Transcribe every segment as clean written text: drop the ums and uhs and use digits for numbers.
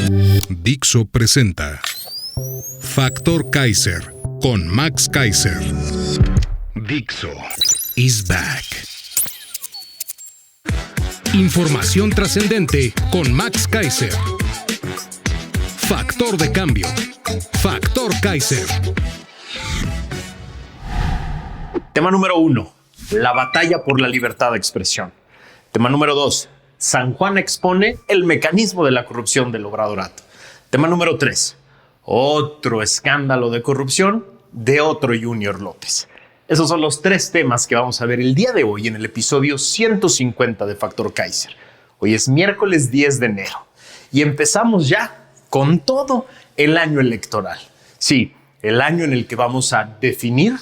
Dixo presenta Factor Kaiser con Max Kaiser. Dixo is back. Información trascendente con Max Kaiser. Factor de cambio. Factor Kaiser. Tema número 1. La batalla por la libertad de expresión. Tema número 2. San Juan expone el mecanismo de la corrupción del Obradorato. Tema número 3. Otro escándalo de corrupción de otro Junior López. Esos son los 3 temas que vamos a ver el día de hoy en el episodio 150 de Factor Kaiser. Hoy es miércoles 10 de enero y empezamos ya con todo el año electoral. Sí, el año en el que vamos a definir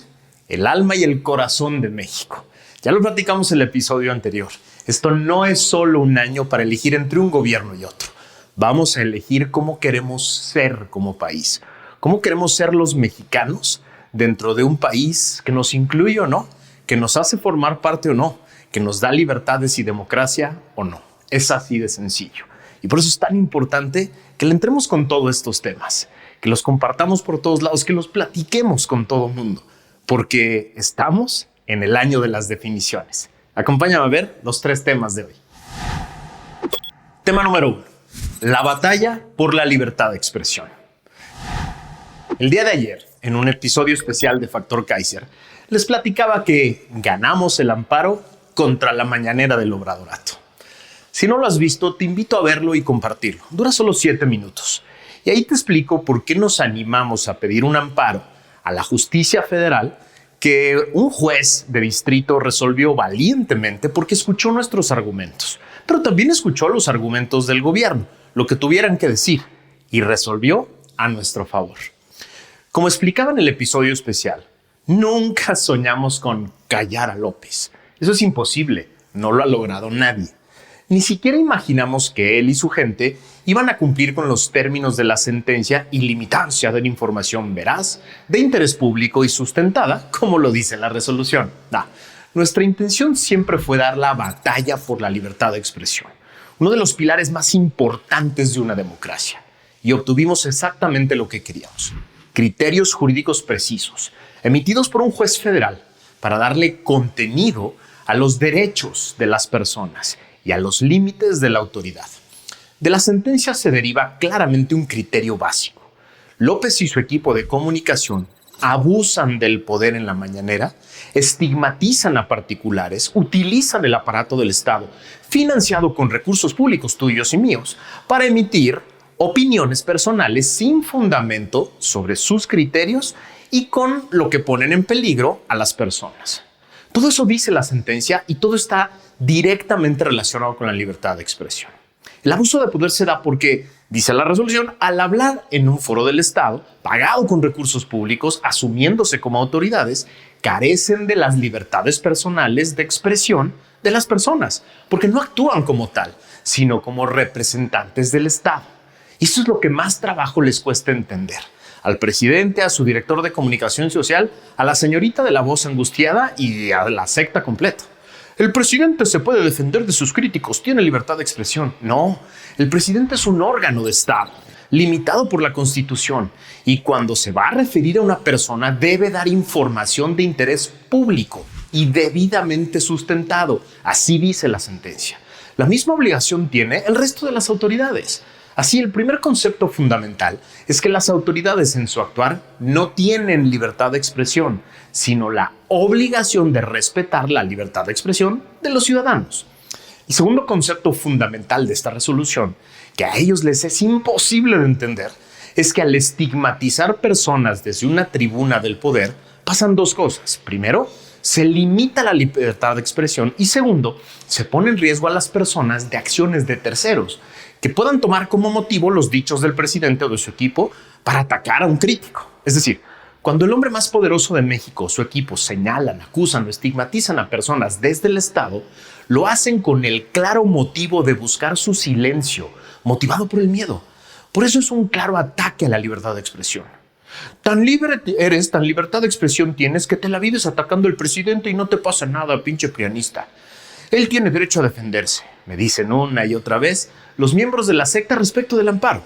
el alma y el corazón de México. Ya lo platicamos en el episodio anterior. Esto no es solo un año para elegir entre un gobierno y otro. Vamos a elegir cómo queremos ser como país. Cómo queremos ser los mexicanos dentro de un país que nos incluye o no, que nos hace formar parte o no, que nos da libertades y democracia o no. Es así de sencillo. Y por eso es tan importante que le entremos con todos estos temas, que los compartamos por todos lados, que los platiquemos con todo el mundo, porque estamos en el año de las definiciones. Acompáñame a ver los 3 temas de hoy. Tema número 1. La batalla por la libertad de expresión. El día de ayer, en un episodio especial de Factor Kaiser, les platicaba que ganamos el amparo contra la mañanera del Obradorato. Si no lo has visto, te invito a verlo y compartirlo. Dura solo 7 minutos. Y ahí te explico por qué nos animamos a pedir un amparo a la justicia federal que un juez de distrito resolvió valientemente porque escuchó nuestros argumentos, pero también escuchó los argumentos del gobierno, lo que tuvieran que decir, y resolvió a nuestro favor. Como explicaba en el episodio especial, nunca soñamos con callar a López. Eso es imposible, no lo ha logrado nadie. Ni siquiera imaginamos que él y su gente iban a cumplir con los términos de la sentencia y limitarse a dar información veraz, de interés público y sustentada, como lo dice la resolución. Nuestra intención siempre fue dar la batalla por la libertad de expresión, uno de los pilares más importantes de una democracia. Y obtuvimos exactamente lo que queríamos. Criterios jurídicos precisos, emitidos por un juez federal para darle contenido a los derechos de las personas y a los límites de la autoridad. De la sentencia se deriva claramente un criterio básico. López y su equipo de comunicación abusan del poder en la mañanera, estigmatizan a particulares, utilizan el aparato del Estado, financiado con recursos públicos tuyos y míos, para emitir opiniones personales sin fundamento sobre sus criterios y con lo que ponen en peligro a las personas. Todo eso dice la sentencia y todo está directamente relacionado con la libertad de expresión. El abuso de poder se da porque, dice la resolución, al hablar en un foro del Estado, pagado con recursos públicos, asumiéndose como autoridades, carecen de las libertades personales de expresión de las personas, porque no actúan como tal, sino como representantes del Estado. Y eso es lo que más trabajo les cuesta entender. Al presidente, a su director de comunicación social, a la señorita de la voz angustiada y a la secta completa. El presidente se puede defender de sus críticos, tiene libertad de expresión. No, el presidente es un órgano de Estado, limitado por la Constitución, y cuando se va a referir a una persona debe dar información de interés público y debidamente sustentado. Así dice la sentencia. La misma obligación tiene el resto de las autoridades. Así, el primer concepto fundamental es que las autoridades en su actuar no tienen libertad de expresión, sino la obligación de respetar la libertad de expresión de los ciudadanos. El segundo concepto fundamental de esta resolución, que a ellos les es imposible de entender, es que al estigmatizar personas desde una tribuna del poder, pasan 2 cosas. Primero, se limita la libertad de expresión y segundo, se pone en riesgo a las personas de acciones de terceros que puedan tomar como motivo los dichos del presidente o de su equipo para atacar a un crítico. Es decir, cuando el hombre más poderoso de México o su equipo señalan, acusan o estigmatizan a personas desde el Estado, lo hacen con el claro motivo de buscar su silencio, motivado por el miedo. Por eso es un claro ataque a la libertad de expresión. Tan libre eres, tan libertad de expresión tienes que te la vives atacando al presidente y no te pasa nada, pinche prianista. Él tiene derecho a defenderse, me dicen una y otra vez los miembros de la secta respecto del amparo.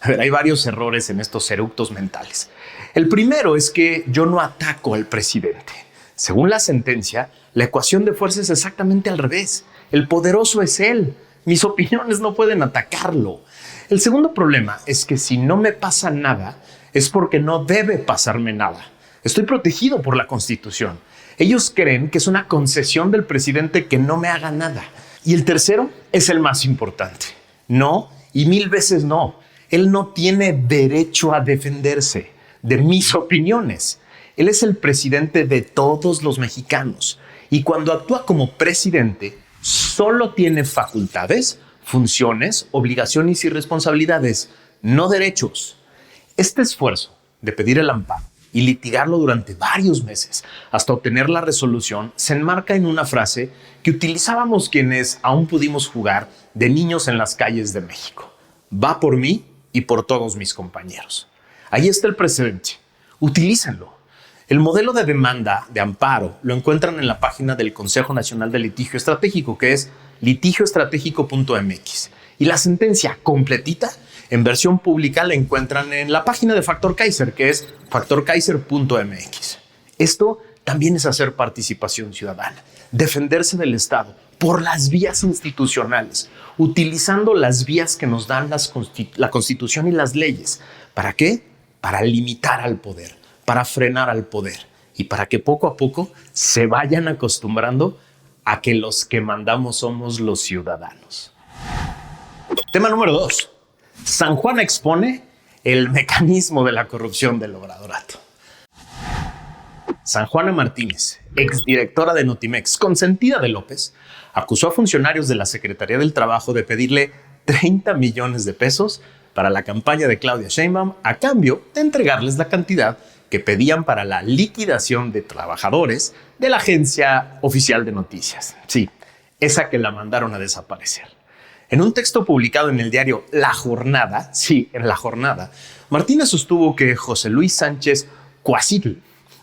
A ver, hay varios errores en estos eructos mentales. El primero es que yo no ataco al presidente. Según la sentencia, la ecuación de fuerza es exactamente al revés. El poderoso es él. Mis opiniones no pueden atacarlo. El segundo problema es que si no me pasa nada, es porque no debe pasarme nada. Estoy protegido por la Constitución. Ellos creen que es una concesión del presidente que no me haga nada. Y el tercero es el más importante. No, y 1000 veces no. Él no tiene derecho a defenderse de mis opiniones. Él es el presidente de todos los mexicanos. Y cuando actúa como presidente, solo tiene facultades, funciones, obligaciones y responsabilidades, no derechos. Este esfuerzo de pedir el amparo y litigarlo durante varios meses hasta obtener la resolución se enmarca en una frase que utilizábamos quienes aún pudimos jugar de niños en las calles de México. Va por mí y por todos mis compañeros. Ahí está el precedente. Utilícenlo. El modelo de demanda de amparo lo encuentran en la página del Consejo Nacional de Litigio Estratégico, que es litigioestratégico.mx. Y la sentencia completita en versión pública la encuentran en la página de Factor Kaiser, que es factorkaiser.mx. Esto también es hacer participación ciudadana, defenderse del Estado por las vías institucionales, utilizando las vías que nos dan la Constitución y las leyes. ¿Para qué? Para limitar al poder, para frenar al poder y para que poco a poco se vayan acostumbrando a que los que mandamos somos los ciudadanos. Tema número 2. San Juana expone el mecanismo de la corrupción del obradorato. San Juana Martínez, exdirectora de Notimex, consentida de López, acusó a funcionarios de la Secretaría del Trabajo de pedirle 30 millones de pesos para la campaña de Claudia Sheinbaum a cambio de entregarles la cantidad que pedían para la liquidación de trabajadores de la agencia oficial de noticias. Sí, esa que la mandaron a desaparecer. En un texto publicado en el diario La Jornada, sí, en La Jornada, Martínez sostuvo que José Luis Sánchez Cuacitl,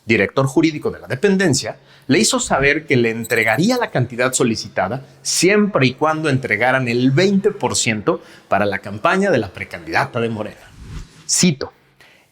director jurídico de la dependencia, le hizo saber que le entregaría la cantidad solicitada siempre y cuando entregaran el 20% para la campaña de la precandidata de Morena. Cito: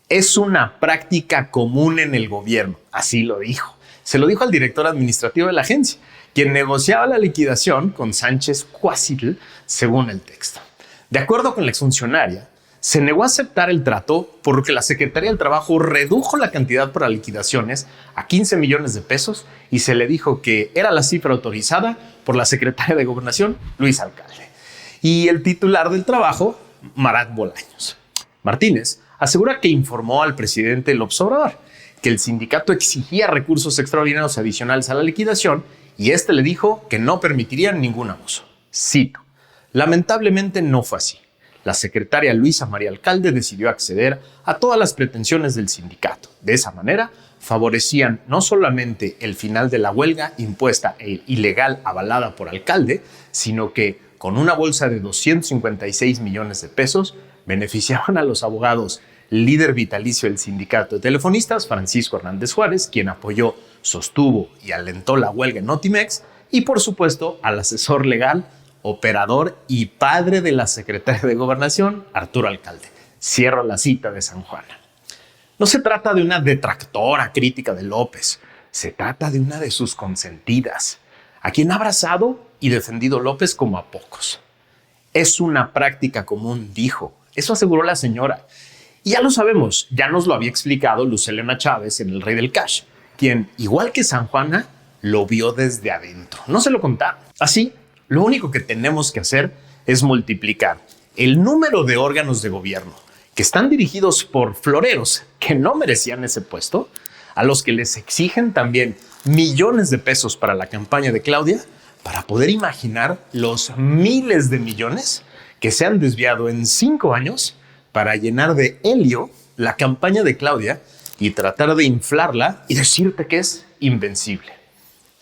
es una práctica común en el gobierno, así lo dijo. Se lo dijo al director administrativo de la agencia, quien negociaba la liquidación con Sánchez Cuacitl, según el texto. De acuerdo con la exfuncionaria, se negó a aceptar el trato porque la Secretaría del Trabajo redujo la cantidad para liquidaciones a 15 millones de pesos y se le dijo que era la cifra autorizada por la Secretaria de Gobernación, Luis Alcalde, y el titular del trabajo, Marat Bolaños. Martínez asegura que informó al presidente López Obrador que el sindicato exigía recursos extraordinarios adicionales a la liquidación y este le dijo que no permitirían ningún abuso. Cito: lamentablemente no fue así. La secretaria Luisa María Alcalde decidió acceder a todas las pretensiones del sindicato. De esa manera, favorecían no solamente el final de la huelga impuesta e ilegal avalada por Alcalde, sino que con una bolsa de 256 millones de pesos beneficiaban a los abogados líder vitalicio del sindicato de telefonistas, Francisco Hernández Juárez, quien apoyó, sostuvo y alentó la huelga en Notimex, y por supuesto al asesor legal, operador y padre de la secretaria de Gobernación, Arturo Alcalde. Cierro la cita de San Juana. No se trata de una detractora crítica de López, se trata de una de sus consentidas, a quien ha abrazado y defendido López como a pocos. Es una práctica común, dijo. Eso aseguró la señora. Y ya lo sabemos, ya nos lo había explicado Luz Helena Chávez en El Rey del Cash, quien, igual que San Juana, lo vio desde adentro. No se lo contaron. Así, lo único que tenemos que hacer es multiplicar el número de órganos de gobierno que están dirigidos por floreros que no merecían ese puesto, a los que les exigen también millones de pesos para la campaña de Claudia, para poder imaginar los miles de millones que se han desviado en 5 años para llenar de helio la campaña de Claudia y tratar de inflarla y decirte que es invencible.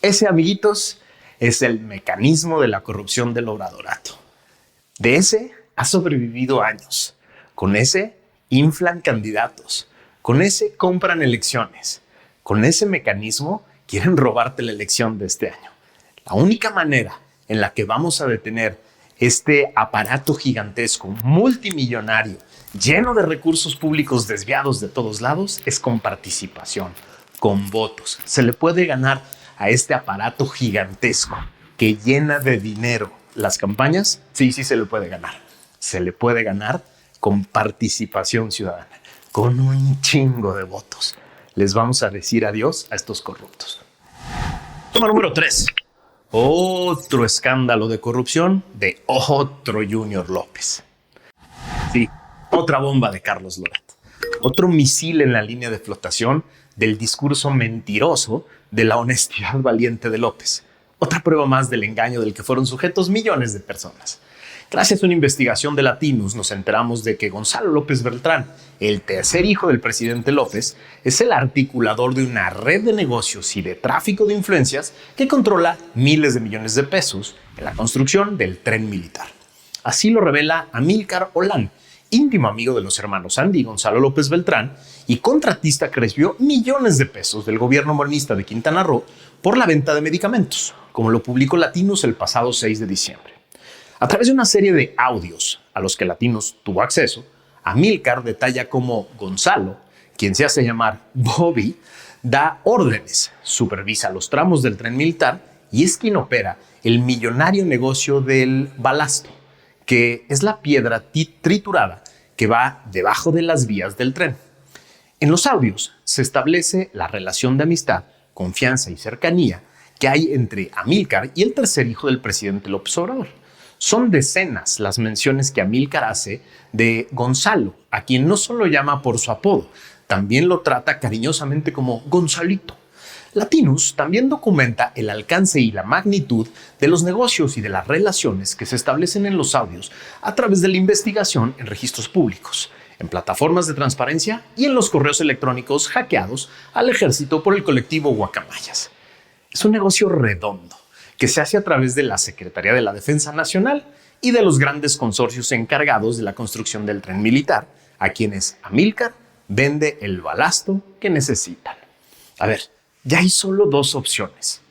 Ese, amiguitos, es el mecanismo de la corrupción del obradorato. De ese ha sobrevivido años. Con ese inflan candidatos. Con ese compran elecciones. Con ese mecanismo quieren robarte la elección de este año. La única manera en la que vamos a detener este aparato gigantesco, multimillonario, lleno de recursos públicos desviados de todos lados, es con participación, con votos. Se le puede ganar a este aparato gigantesco que llena de dinero las campañas. Sí, se le puede ganar. Se le puede ganar con participación ciudadana, con un chingo de votos. Les vamos a decir adiós a estos corruptos. Toma número 3. Otro escándalo de corrupción de otro Junior López. Sí, otra bomba de Carlos Loret. Otro misil en la línea de flotación del discurso mentiroso de la honestidad valiente de López. Otra prueba más del engaño del que fueron sujetos millones de personas. Gracias a una investigación de Latinus nos enteramos de que Gonzalo López Beltrán, el tercer hijo del presidente López, es el articulador de una red de negocios y de tráfico de influencias que controla miles de millones de pesos en la construcción del tren militar. Así lo revela Amílcar Olán, íntimo amigo de los hermanos Andy y Gonzalo López Beltrán y contratista que recibió millones de pesos del gobierno morenista de Quintana Roo por la venta de medicamentos, como lo publicó Latinus el pasado 6 de diciembre. A través de una serie de audios a los que Latinus tuvo acceso, Amílcar detalla cómo Gonzalo, quien se hace llamar Bobby, da órdenes, supervisa los tramos del tren militar y es quien opera el millonario negocio del balasto, que es la piedra triturada que va debajo de las vías del tren. En los audios se establece la relación de amistad, confianza y cercanía que hay entre Amílcar y el tercer hijo del presidente López Obrador. Son decenas las menciones que Amílcar hace de Gonzalo, a quien no solo llama por su apodo, también lo trata cariñosamente como Gonzalito. Latinus también documenta el alcance y la magnitud de los negocios y de las relaciones que se establecen en los audios a través de la investigación en registros públicos, en plataformas de transparencia y en los correos electrónicos hackeados al ejército por el colectivo Guacamayas. Es un negocio redondo que se hace a través de la Secretaría de la Defensa Nacional y de los grandes consorcios encargados de la construcción del tren militar, a quienes Amílcar vende el balasto que necesitan. A ver, ya hay solo dos opciones.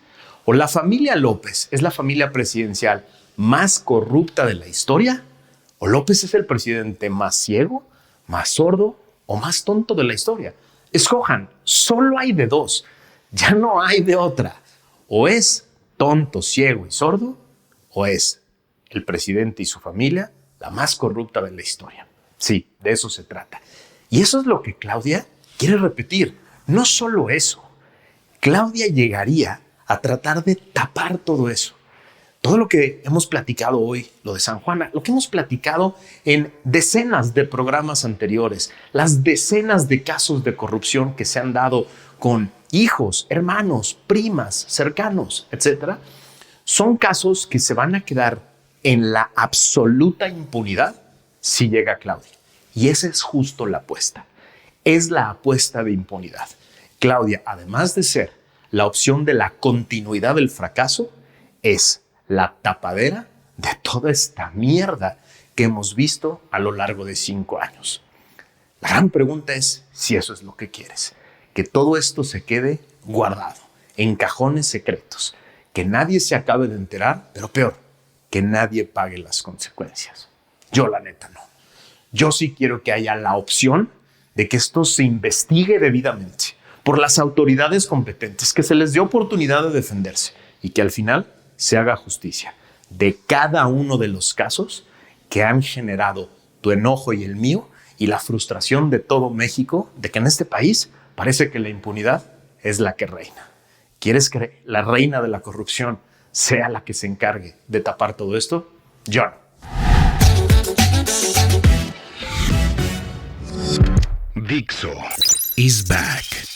O la familia López es la familia presidencial más corrupta de la historia, o López es el presidente más ciego, más sordo o más tonto de la historia. Escojan, solo hay de dos, ya no hay de otra. O es tonto, ciego y sordo, o es el presidente y su familia la más corrupta de la historia. Sí, de eso se trata. Y eso es lo que Claudia quiere repetir. No solo eso. Claudia llegaría a tratar de tapar todo eso. Todo lo que hemos platicado hoy, lo de San Juana, lo que hemos platicado en decenas de programas anteriores, las decenas de casos de corrupción que se han dado con hijos, hermanos, primas, cercanos, etcétera, son casos que se van a quedar en la absoluta impunidad si llega Claudia. Y esa es justo la apuesta. Es la apuesta de impunidad. Claudia, además de ser la opción de la continuidad del fracaso, es la tapadera de toda esta mierda que hemos visto a lo largo de 5 años. La gran pregunta es si eso es lo que quieres. Que todo esto se quede guardado en cajones secretos, que nadie se acabe de enterar, pero peor, que nadie pague las consecuencias. Yo la neta no. Yo sí quiero que haya la opción de que esto se investigue debidamente por las autoridades competentes, que se les dé oportunidad de defenderse y que al final se haga justicia de cada uno de los casos que han generado tu enojo y el mío y la frustración de todo México de que en este país parece que la impunidad es la que reina. ¿Quieres que la reina de la corrupción sea la que se encargue de tapar todo esto? Yo no. Dixo is back.